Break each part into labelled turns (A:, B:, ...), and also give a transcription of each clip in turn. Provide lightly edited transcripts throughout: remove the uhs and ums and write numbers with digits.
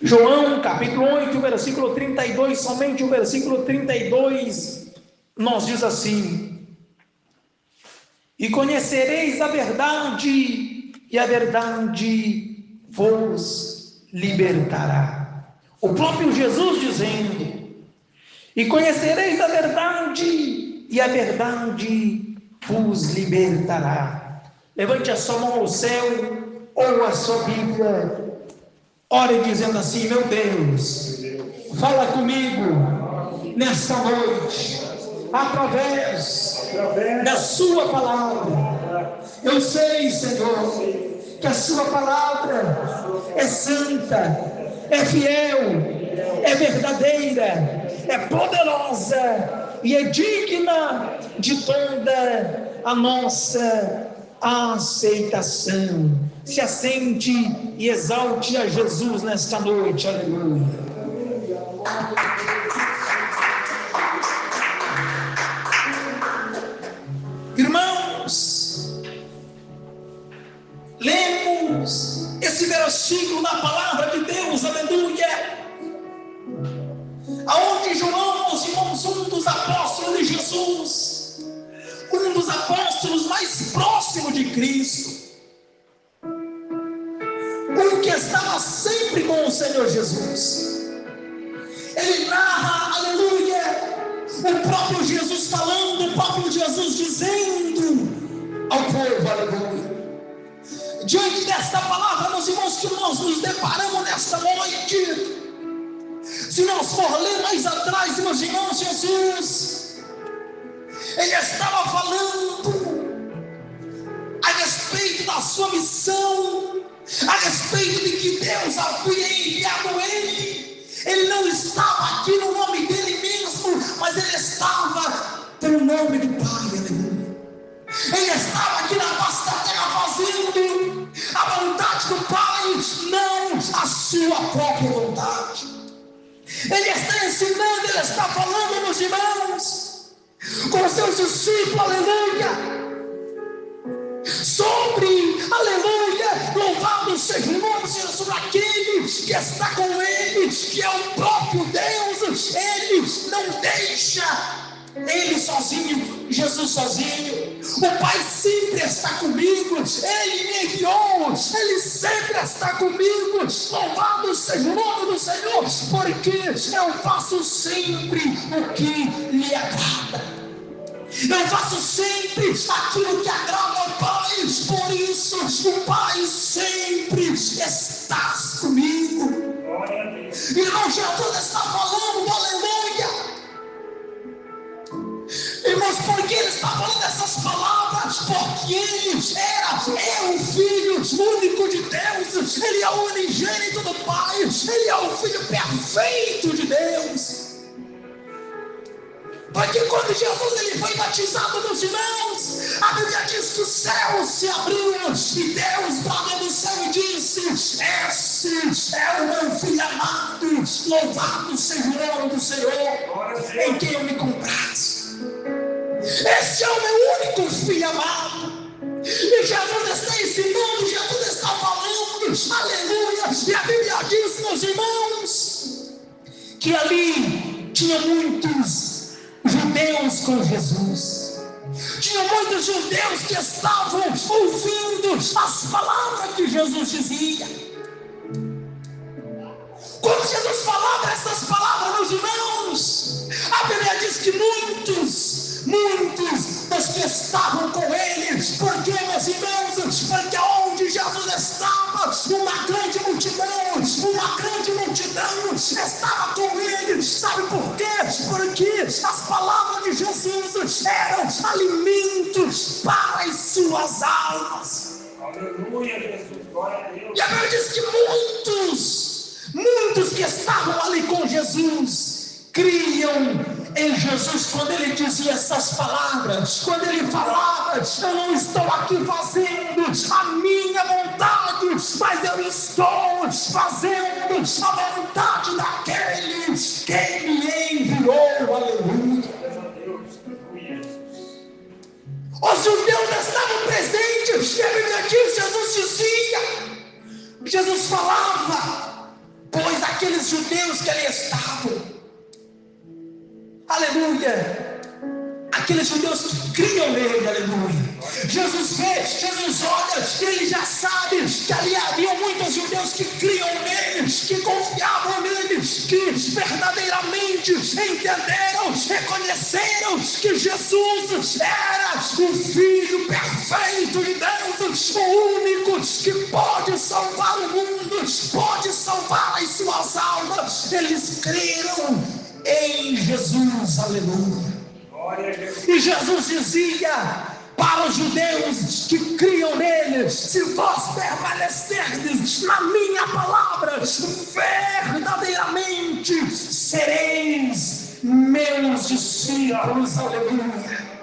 A: João capítulo 8, versículo 32, somente o versículo 32 nos diz assim: e conhecereis a verdade, e a verdade vos libertará. O próprio Jesus dizendo: e conhecereis a verdade, e a verdade vos libertará. Levante a sua mão ao céu, ou a sua Bíblia, ore dizendo assim: meu Deus, fala comigo nesta noite, através da sua palavra. Eu sei, Senhor, que a sua palavra é santa, é fiel, é verdadeira, é poderosa e é digna de toda a nossa aceitação. Se assente e exalte a Jesus nesta noite. Aleluia. Irmãos, lemos esse versículo na palavra de Deus, aleluia, aonde João, meus irmãos, um dos apóstolos de Jesus, um dos apóstolos mais próximos de Cristo, um que estava sempre com o Senhor Jesus, ele narra, aleluia, o próprio Jesus falando, o próprio Jesus dizendo ao povo, aleluia. Diante desta palavra, meus irmãos, que nós nos deparamos nesta noite, se nós for ler mais atrás, meus irmãos, Jesus, ele estava falando a respeito da sua missão, a respeito de que Deus havia enviado ele não estava aqui no nome dele mesmo, mas ele estava pelo nome do Pai, aleluia. Ele estava aqui na face da terra fazendo a vontade do Pai, não a sua própria vontade. Ele está ensinando, ele está falando, meus irmãos, com seus discípulos, aleluia, sobre, aleluia, louvado seja o nome, Senhor, sobre aquele que está com ele, que é o próprio Deus. Ele não deixa ele sozinho, Jesus sozinho. O Pai sempre está comigo, ele me enviou, ele sempre está comigo. Louvado seja o nome do Senhor, porque eu faço sempre o que lhe agrada. Eu faço sempre aquilo que agrada ao Pai, por isso o Pai sempre está comigo. Irmão, Jesus está falando, aleluia. Irmãos, por que ele está falando essas palavras? Porque ele é o Filho único de Deus, ele é o unigênito do Pai, ele é o Filho perfeito de Deus. Porque quando Jesus ele foi batizado, meus irmãos, a Bíblia diz que o céu se abriu e Deus bradou do céu e disse: esse é o meu filho amado, louvado seja o nome do Senhor, em quem eu me comprazo. Esse é o meu único filho amado. E Jesus está ensinando, Jesus está falando, aleluia. E a Bíblia diz, meus irmãos, que ali tinha muitos judeus com Jesus. Tinha muitos judeus que estavam ouvindo as palavras que Jesus dizia. Quando Jesus falava essas palavras, meus irmãos, a Bíblia diz que muitos dos que estavam com ele, porque, meus irmãos, porque onde Jesus estava, uma grande multidão estava com ele. Sabe por quê? Porque as palavras de Jesus eram alimentos para as suas almas.
B: Aleluia, Jesus, glória a Deus.
A: E a Bíblia diz que muitos que estavam ali com Jesus criam em Jesus quando ele dizia essas palavras, quando ele falava: eu não estou aqui fazendo a minha vontade, mas eu estou fazendo a vontade daquele que me enviou. Aleluia. Os judeus estavam presentes e a Bíblia diz, Jesus falava por pois aqueles judeus que ali estavam, aleluia, aqueles judeus que criam nele, aleluia. Jesus vê, Jesus olha, ele já sabe que ali havia muitos judeus que criam nele, que confiavam nele, que verdadeiramente entenderam, reconheceram que Jesus era o Filho perfeito de Deus, o único que pode salvar o mundo, pode salvar as suas almas. Eles creram em Jesus, aleluia. E Jesus dizia para os judeus que criam nele: se vós permanecerdes na minha palavra, verdadeiramente sereis meus discípulos, aleluia.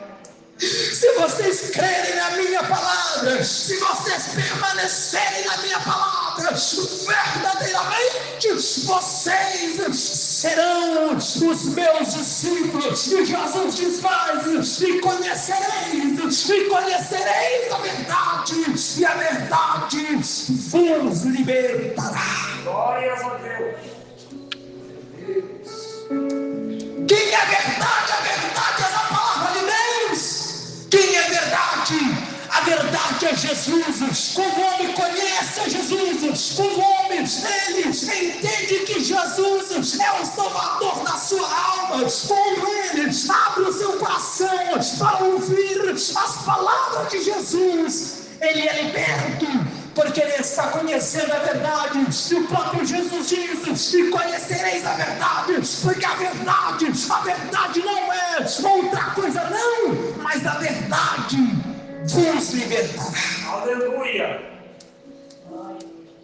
A: Se vocês crerem na minha palavra, se vocês permanecerem na minha palavra, verdadeiramente vocês serão os meus discípulos. E Jesus desfaz: e conhecereis a verdade, e a verdade vos libertará.
B: Glória a Deus.
A: Quem é verdade? A verdade é a palavra de Deus. Quem é verdade? A verdade é Jesus. Quando o homem conhece a Jesus, quando o homem ele entende que Jesus é o Salvador da sua alma, quando ele abre o seu coração para ouvir as palavras de Jesus, ele é liberto, porque ele está conhecendo a verdade. E o próprio Jesus diz: e conhecereis a verdade, porque a verdade não é outra coisa não, mas a verdade vos libertará.
B: Aleluia.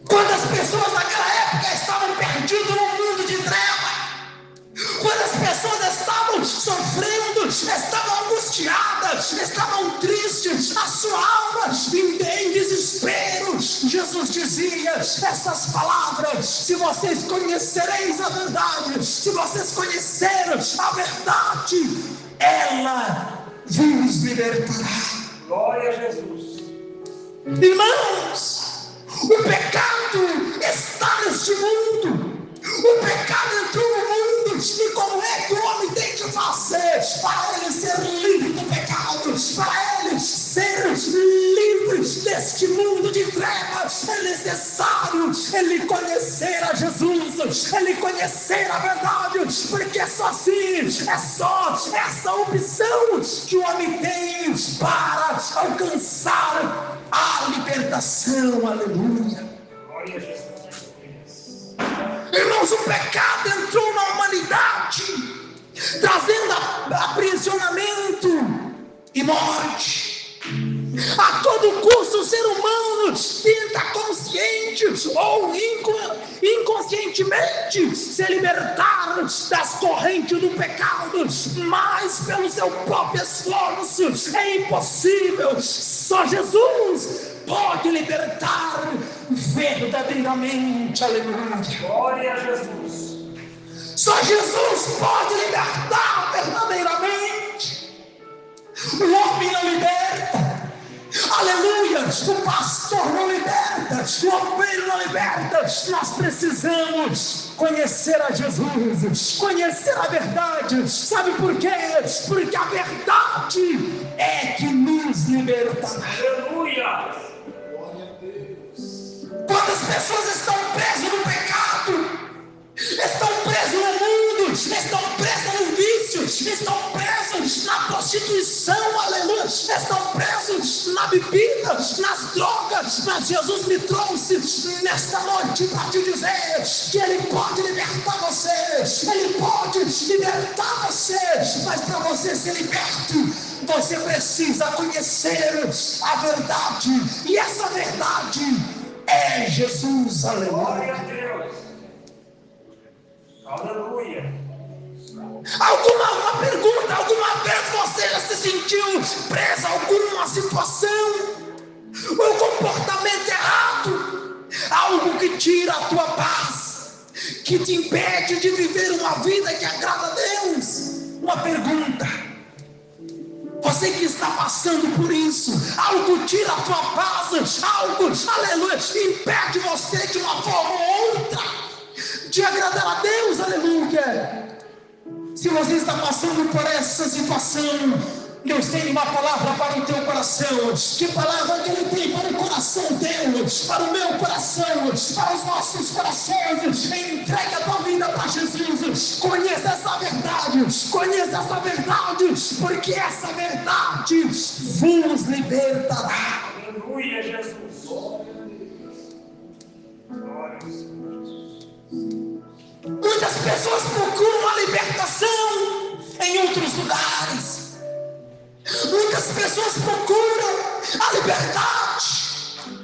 A: Quando as pessoas naquela época estavam perdidas no mundo de trevas, quando as pessoas estavam sofrendo, estavam angustiadas, estavam tristes, a sua alma em desespero, Jesus dizia essas palavras: se vocês conhecereis a verdade, se vocês conhecerem a verdade, ela vos libertará.
B: Glória a Jesus.
A: Irmãos, o pecado está neste mundo. O pecado entrou no mundo. E como é que o homem tem que fazer para ele ser livre do pecado, para ele ser livre deste mundo de trevas? É necessário ele conhecer a Jesus, ele conhecer a verdade, porque é só assim, é só essa opção que o homem tem para alcançar a libertação. Aleluia.
B: Glória a Jesus.
A: Irmãos, o pecado entrou na humanidade, trazendo aprisionamento e morte. A todo custo o ser humano tenta consciente ou inconscientemente se libertar das correntes do pecado, mas pelo seu próprio esforço é impossível. Só Jesus pode libertar verdadeiramente, aleluia.
B: Glória a Jesus.
A: Só Jesus pode libertar verdadeiramente. O homem não liberta, aleluia. O pastor não liberta, o obreiro não liberta. Nós precisamos conhecer a Jesus, conhecer a verdade. Sabe por quê? Porque a verdade é que nos libertará.
B: Aleluia.
A: Quantas pessoas estão presas no pecado, estão presas no mundo, estão presas no vício, estão presas na prostituição, aleluia, estão presas na bebida, nas drogas. Mas Jesus me trouxe nesta noite para te dizer que Ele pode libertar você, Ele pode libertar você, mas para você ser liberto, você precisa conhecer a verdade, e essa verdade é Jesus, aleluia.
B: Glória a Deus. Aleluia.
A: Alguma pergunta, alguma vez você já se sentiu preso a alguma situação? Um comportamento errado? Algo que tira a tua paz, que te impede de viver uma vida que agrada a Deus? Uma pergunta. Você que está passando por isso, algo tira a tua paz, algo, aleluia, impede você de uma forma ou outra aleluia. Se você está passando por essa situação, Deus tem uma palavra para o teu coração. Que palavra que Ele tem para o coração teu, para o meu coração, para os nossos corações? Entregue a tua vida para Jesus. Conheça essa verdade, porque essa verdade vos libertará.
B: Aleluia, Jesus. Glória ao Senhor.
A: Muitas pessoas procuram a libertação em outros lugares. Muitas pessoas procuram a liberdade,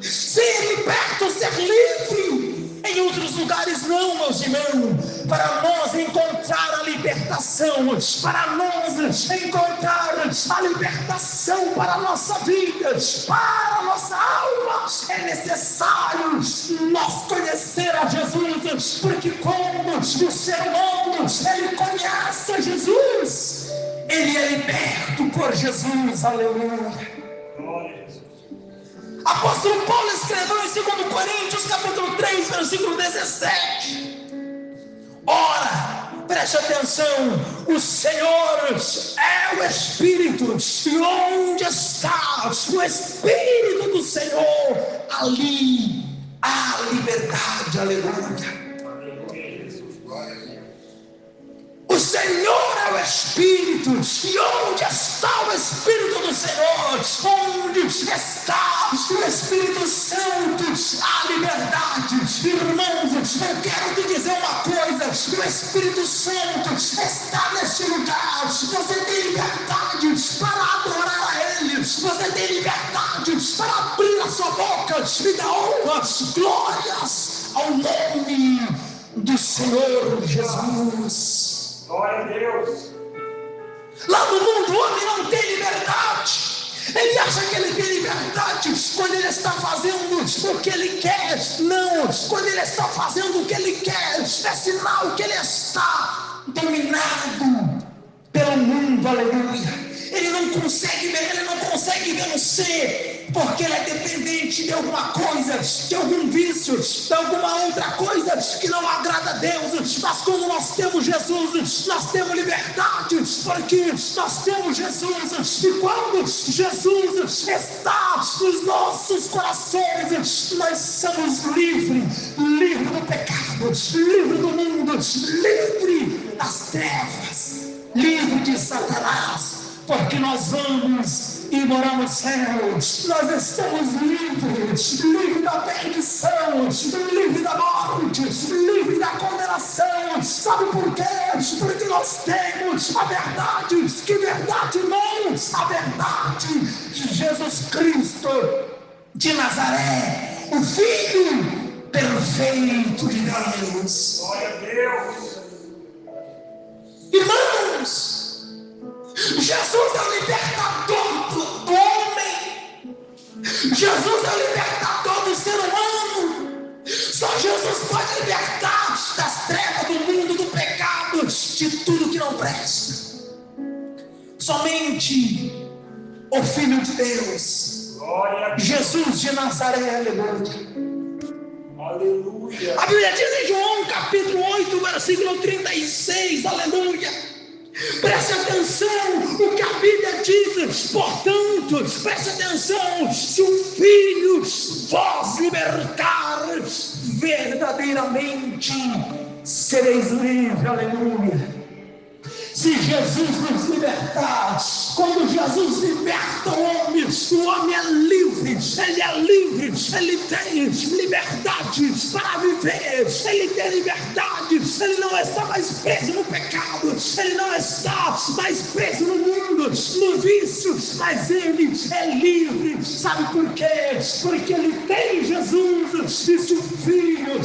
A: ser liberto, ser livre. Em outros lugares não, meus irmãos. Para nós encontrar a libertação, para nós encontrar a libertação para a nossa vida, para a nossa alma, é necessário nós conhecer a Jesus, porque quando o ser humano ele conhece a Jesus, ele é liberto por Jesus. Aleluia.
B: Glória a Jesus.
A: Apóstolo Paulo escreveu em 2 Coríntios capítulo 3, versículo 17. Ora, preste atenção, o Senhor é o Espírito, e onde está o Espírito do Senhor, ali há liberdade. Aleluia.
B: Aleluia, Jesus. Glória a Deus.
A: O Senhor é o Espírito, e onde está o Espírito do Senhor? Onde está o Espírito Santo? A liberdade. Irmãos, eu quero te dizer uma coisa: o Espírito Santo está neste lugar. Você tem liberdade para adorar a Ele, você tem liberdade para abrir a sua boca e dar honras, glórias ao nome do Senhor Jesus.
B: Glória a Deus.
A: Lá no mundo o homem não tem liberdade. Ele acha que ele tem liberdade quando ele está fazendo o que ele quer. Não, quando ele está fazendo o que ele quer, é sinal que ele está dominado pelo mundo. Aleluia. Ele não consegue vencer, porque ele é dependente de alguma coisa, de algum vício, de alguma outra coisa que não agrada a Deus. Mas quando nós temos Jesus, nós temos liberdade, porque nós temos Jesus. E quando Jesus está nos nossos corações, nós somos livres do pecado, livre do mundo, livre das trevas, livre de Satanás. Porque nós vamos e moramos no céu. Nós estamos livres da perdição, livres da morte, livres da condenação. Sabe por quê? Porque nós temos a verdade. Que verdade, irmãos? A verdade de Jesus Cristo de Nazaré, o Filho perfeito de Deus.
B: Glória a Deus.
A: Irmãos, Jesus é o libertador do homem. Jesus é o libertador do ser humano. Só Jesus pode libertar das trevas do mundo, do pecado, de tudo que não presta. Somente o Filho de Deus,
B: Glória a Deus.
A: Jesus de Nazaré. Aleluia.
B: Aleluia.
A: A Bíblia diz em João capítulo 8, versículo 36, aleluia. Preste atenção o que a Bíblia diz. Portanto, preste atenção: se o Filho vos libertar, verdadeiramente sereis livres. Aleluia. Se Jesus nos libertar, quando Jesus liberta o homem é livre, ele é livre, ele tem liberdade para viver, ele tem liberdade, ele não está mais preso no pecado, ele não está mais preso no mundo, no vício, mas ele é livre. Sabe por quê? Porque ele tem Jesus. E se o Filho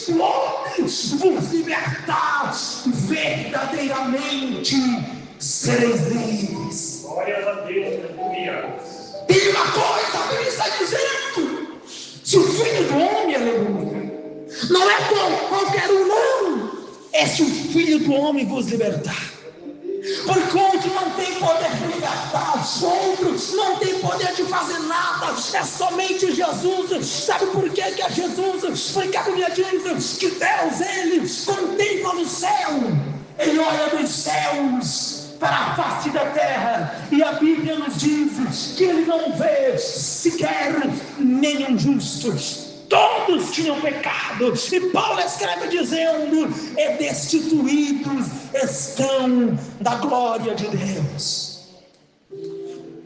A: do homem vos libertar, verdadeiramente sereis livres.
B: Glória a Deus. Aleluia.
A: E uma coisa, a Bíblia está dizendo: se o Filho do homem, aleluia, não é qualquer um, não, é se o Filho do homem vos libertar. porque outro não tem poder de libertar, outro não tem poder de fazer nada, é somente Jesus. Sabe por que é Jesus? Porque a Bíblia diz que Deus, Ele contempla o céu, Ele olha dos céus para a face da terra, e a Bíblia nos diz que Ele não vê sequer nenhum justo. Todos tinham pecado, e Paulo escreve dizendo: e destituídos estão da glória de Deus.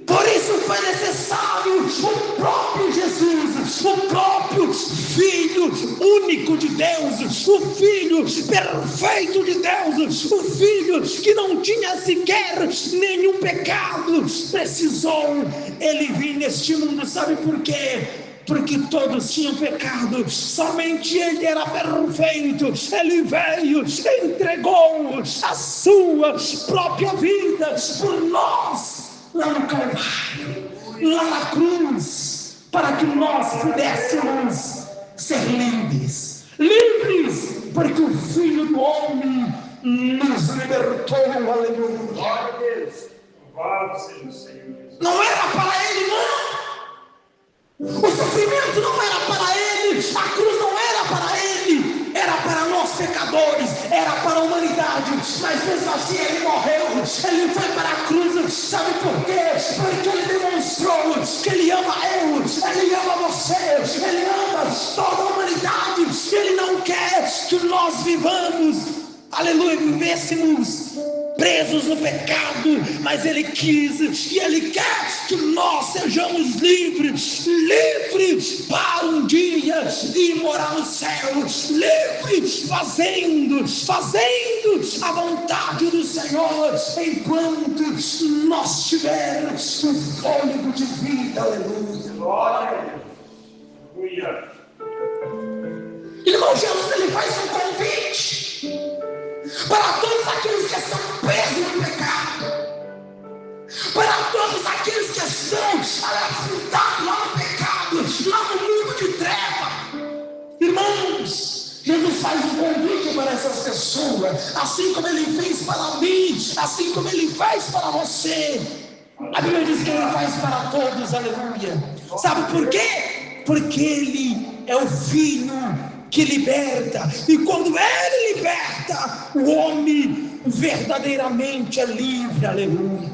A: Por isso foi necessário o próprio Jesus, o próprio Filho único de Deus, o Filho perfeito de Deus, o Filho que não tinha sequer nenhum pecado, precisou Ele vir neste mundo. Sabe por quê? Porque todos tinham pecado, somente Ele era perfeito. Ele veio, entregou a sua própria vida por nós, lá no Calvário, lá na cruz, para que nós pudéssemos ser livres, porque o Filho do Homem nos libertou. Aleluia.
B: Glória a Deus. Louvado seja o Senhor Jesus.
A: Não era para Ele, não. O sofrimento não era para Ele, a cruz não era para Ele, era para nós pecadores, era para a humanidade. Mas mesmo assim Ele morreu, Ele foi para a cruz. Sabe por quê? Porque Ele demonstrou que Ele ama Ele ama você, Ele ama toda a humanidade. Ele não quer que nós vivamos, aleluia, vivêssemos presos no pecado, mas Ele quis e Ele quer que nós sejamos livres para um dia ir morar no céu, livres fazendo a vontade do Senhor, enquanto nós tivermos o fôlego de vida. Aleluia.
B: Glória a Deus. Aleluia.
A: Irmão, Jesus, Ele faz um convite para todos aqueles que estão presos no pecado, para todos aqueles que estão afundados lá no pecado, lá no mundo de treva. Irmãos, Jesus faz um convite para essas pessoas, assim como Ele fez para mim, assim como Ele faz para você. A Bíblia diz que Ele faz para todos. Aleluia. Sabe por quê? Porque Ele é o Filho que liberta, e quando Ele liberta, o homem verdadeiramente é livre. Aleluia.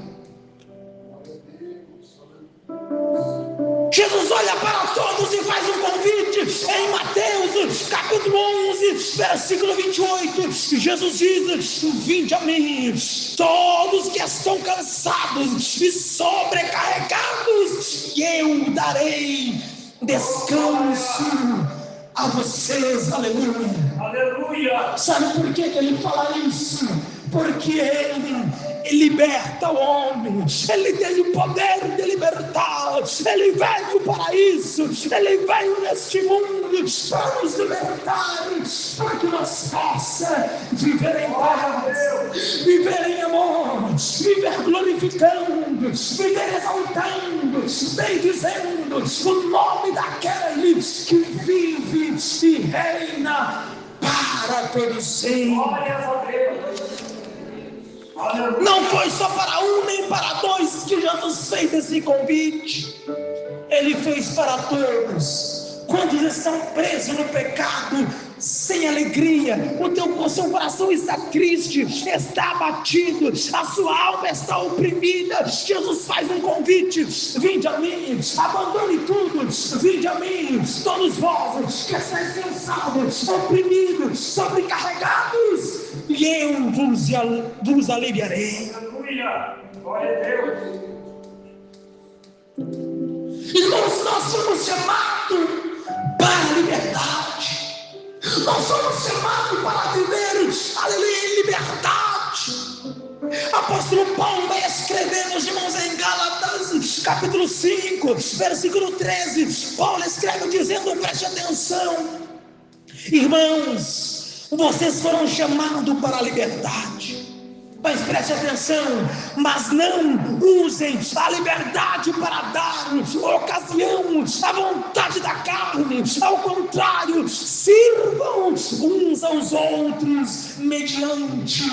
A: Jesus olha para todos e faz um convite em Mateus capítulo 11 versículo 28. Jesus diz: vinde a mim, todos que estão cansados e sobrecarregados, e eu darei descanso a vocês. Aleluia.
B: Aleluia.
A: Sabe por que Ele fala isso? Porque Ele liberta o homem, Ele tem o poder de libertar. Ele veio para isso, Ele veio neste mundo para nos libertar, para que nós possamos viver em paz, viver em amor, viver glorificando, viver exaltando, bendizendo o nome daquele que vive e reina para todos sempre.
B: Glória a Deus. Aleluia.
A: Não foi só para um nem para dois que Jesus fez esse convite, Ele fez para todos. Quantos estão presos no pecado, sem alegria, o seu coração está triste, está abatido, a sua alma está oprimida, Jesus faz um convite: vinde a mim, abandone tudo, vinde a mim, todos vós que estáis cansados, oprimidos, sobrecarregados, e eu vos aliviarei.
B: Aleluia. Glória a Deus.
A: Irmãos, nós somos chamados para a liberdade. Nós somos chamados para viver, aleluia, em liberdade. Apóstolo Paulo vai escrever, meus irmãos, em Gálatas capítulo 5 versículo 13. Paulo escreve dizendo, preste atenção, irmãos, vocês foram chamados para a liberdade. Mas preste atenção, mas não usem a liberdade para dar ocasião à vontade da carne. Ao contrário, sirvam uns aos outros mediante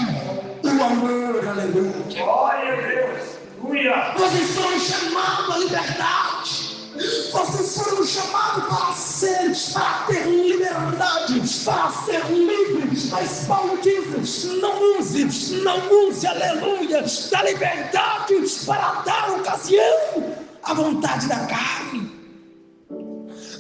A: o amor. Aleluia.
B: Glória a Deus. Aleluia.
A: Vocês foram chamados à liberdade. Vocês foram chamados para ter liberdade, para ser livre. Mas Paulo diz: não use, aleluia, da liberdade para dar ocasião à vontade da carne.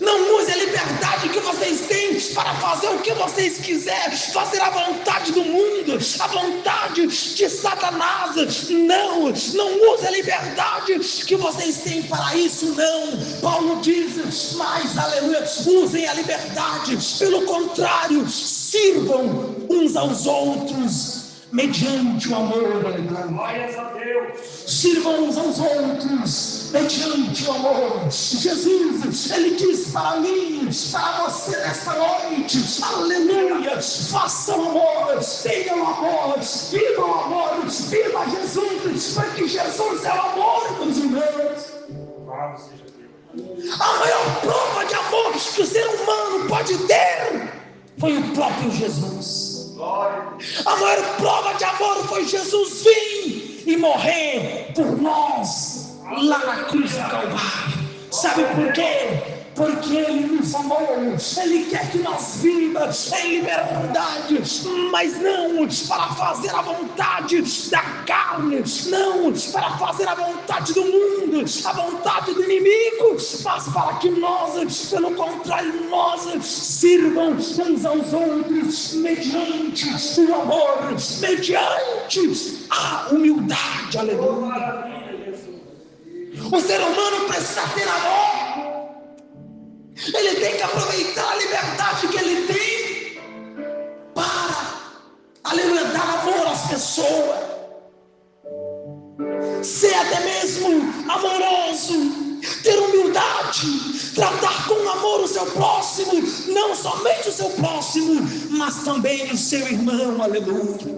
A: Não use a liberdade que vocês têm para fazer o que vocês quiserem, fazer a vontade do mundo, a vontade de Satanás. Não use a liberdade que vocês têm para isso, não. Paulo diz: mas, aleluia, usem a liberdade, pelo contrário, sirvam uns aos outros mediante o amor. Aleluia.
B: Glórias a Deus.
A: Sirvam uns aos outros mediante o amor. Jesus, Ele diz para mim, para você nesta noite, aleluia, façam amor, tenham amor, vivam o amor, viva Jesus, porque Jesus é o amor dos irmãos.
B: Louvado seja Deus.
A: A maior prova de amor que o ser humano pode ter foi o próprio Jesus. A maior prova de amor foi Jesus vir e morrer por nós lá na cruz do Calvário. Sabe por quê? Porque Ele nos amou. Ele quer que nós vivamos em liberdade, mas não para fazer a vontade da carne, não para fazer a vontade do mundo, a vontade do inimigo, mas para que nós, pelo contrário, nós sirvam uns aos outros mediante o amor, mediante a humildade. Aleluia. O ser humano precisa ter amor. Ele tem que aproveitar a liberdade que ele tem para, aleluia, dar amor às pessoas, ser até mesmo amoroso, ter humildade, tratar com amor o seu próximo, não somente o seu próximo, mas também o seu irmão. Aleluia.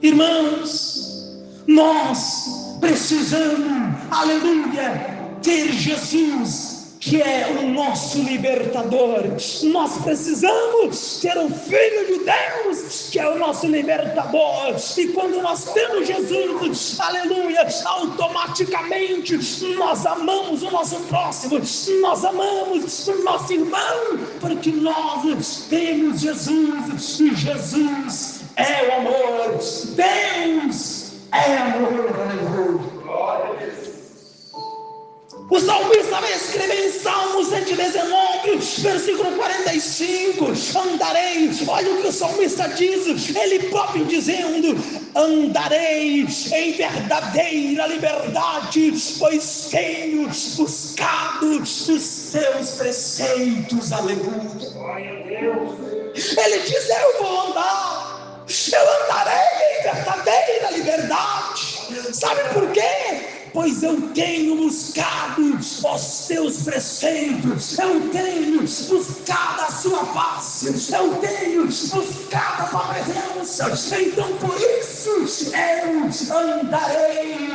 A: Irmãos, nós precisamos, aleluia, ter Jesus, que é o nosso libertador. Nós precisamos ter o Filho de Deus, que é o nosso libertador. E quando nós temos Jesus, aleluia, automaticamente nós amamos o nosso próximo, nós amamos o nosso irmão, porque nós temos Jesus, e Jesus é o amor. Deus é amor. Aleluia.
B: Glória a Deus.
A: O salmista vai escrever em Salmo 119, versículo 45, andarei, olha o que o salmista diz, ele próprio dizendo: andarei em verdadeira liberdade, pois tenho buscado os seus preceitos. Aleluia.
B: Glória a Deus.
A: Ele diz: eu vou andar, eu andarei em verdadeira liberdade. Sabe por quê? Pois eu tenho buscado os seus preceitos, eu tenho buscado a sua face, eu tenho buscado a sua presença. Então por isso eu andarei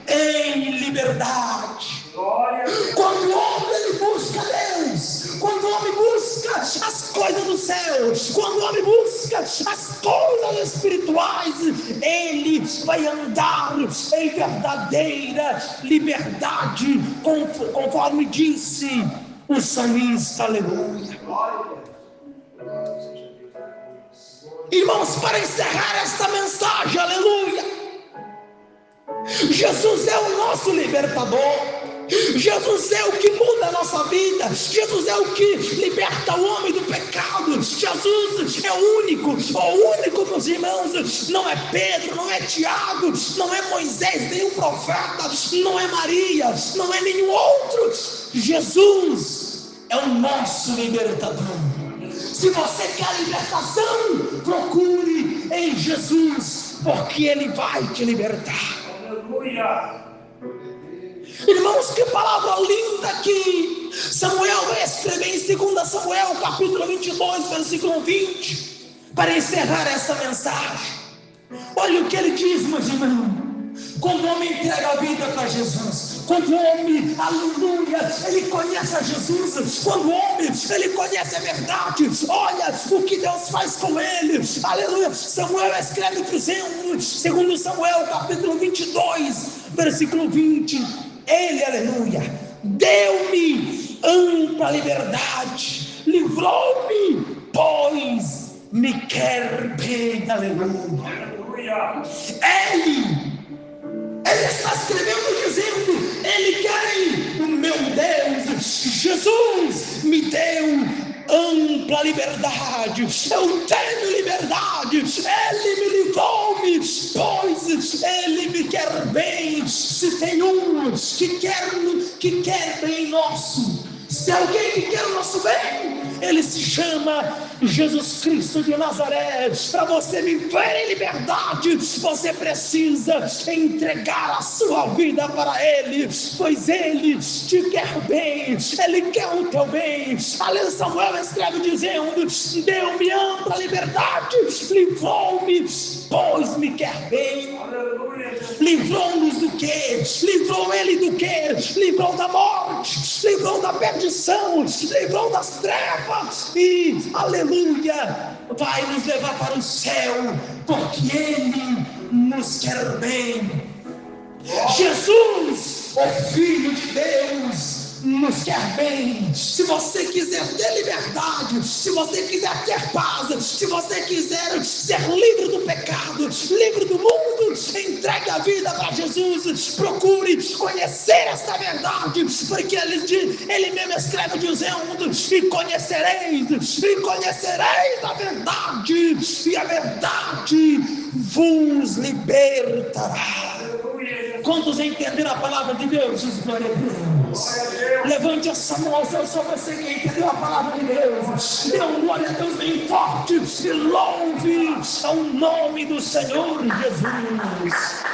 A: em liberdade. Quando o homem ele busca Deus, quando o homem busca as coisas do céu, quando o homem busca as coisas espirituais, ele vai andar em verdadeira liberdade, conforme disse o salmista. Aleluia. Irmãos, para encerrar esta mensagem, aleluia, Jesus é o nosso libertador. Jesus é o que muda a nossa vida. Jesus é o que liberta o homem do pecado. Jesus é o único, meus irmãos. Não é Pedro, não é Tiago, não é Moisés, nenhum profeta, não é Maria, não é nenhum outro. Jesus é o nosso libertador. Se você quer libertação, procure em Jesus, porque Ele vai te libertar.
B: Aleluia.
A: Irmãos, que palavra linda que Samuel vai escrever em 2 Samuel, capítulo 22, versículo 20, para encerrar essa mensagem. Olha o que ele diz, meus irmãos. Quando o homem entrega a vida para Jesus, Quando o homem, aleluia, ele conhece a Jesus, quando o homem, ele conhece a verdade, olha o que Deus faz com ele, aleluia. Samuel escreve dizendo, segundo Samuel, capítulo 22, versículo 20, ele, aleluia, deu-me ampla liberdade, livrou-me, pois me quer bem, aleluia. Ele está escrevendo dizendo, ele quer, o meu Deus, Jesus me deu ampla liberdade, eu tenho liberdade, ele me livrou-me, pois ele me quer bem. Se tem um que quer bem nosso, se alguém que quer o nosso bem, ele se chama Jesus Cristo de Nazaré. Para você viver em liberdade, você precisa entregar a sua vida para Ele, pois Ele te quer bem, Ele quer o teu bem. Aleluia. Samuel escreve dizendo, deu-me ampla liberdade, livrou-me, pois me quer bem. Livrou-nos do quê? Livrou ele do quê? Livrou da morte, livrou da perdição, livrou das trevas e, aleluia, vai nos levar para o céu, porque ele nos quer bem. Jesus, o Filho de Deus, nos quer bem. Se você quiser ter liberdade, se você quiser ter paz, se você quiser ser livre do pecado, livre do mundo, entregue a vida para Jesus, procure conhecer esta verdade, porque ele mesmo escreve dizendo, e conhecereis a verdade, e a verdade vos libertará. Quantos entenderam a palavra de Deus? Glória a Deus. Levante essa mão, só você que entendeu a palavra de Deus. Dê um glória a Deus bem forte e louve ao nome do Senhor Jesus.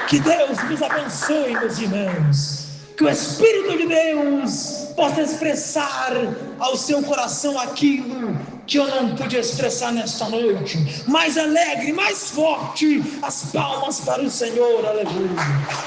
A: Que Deus nos abençoe, meus irmãos. Que o Espírito de Deus possa expressar ao seu coração aquilo que eu não pude expressar nesta noite. Mais alegre, mais forte, as palmas para o Senhor, aleluia.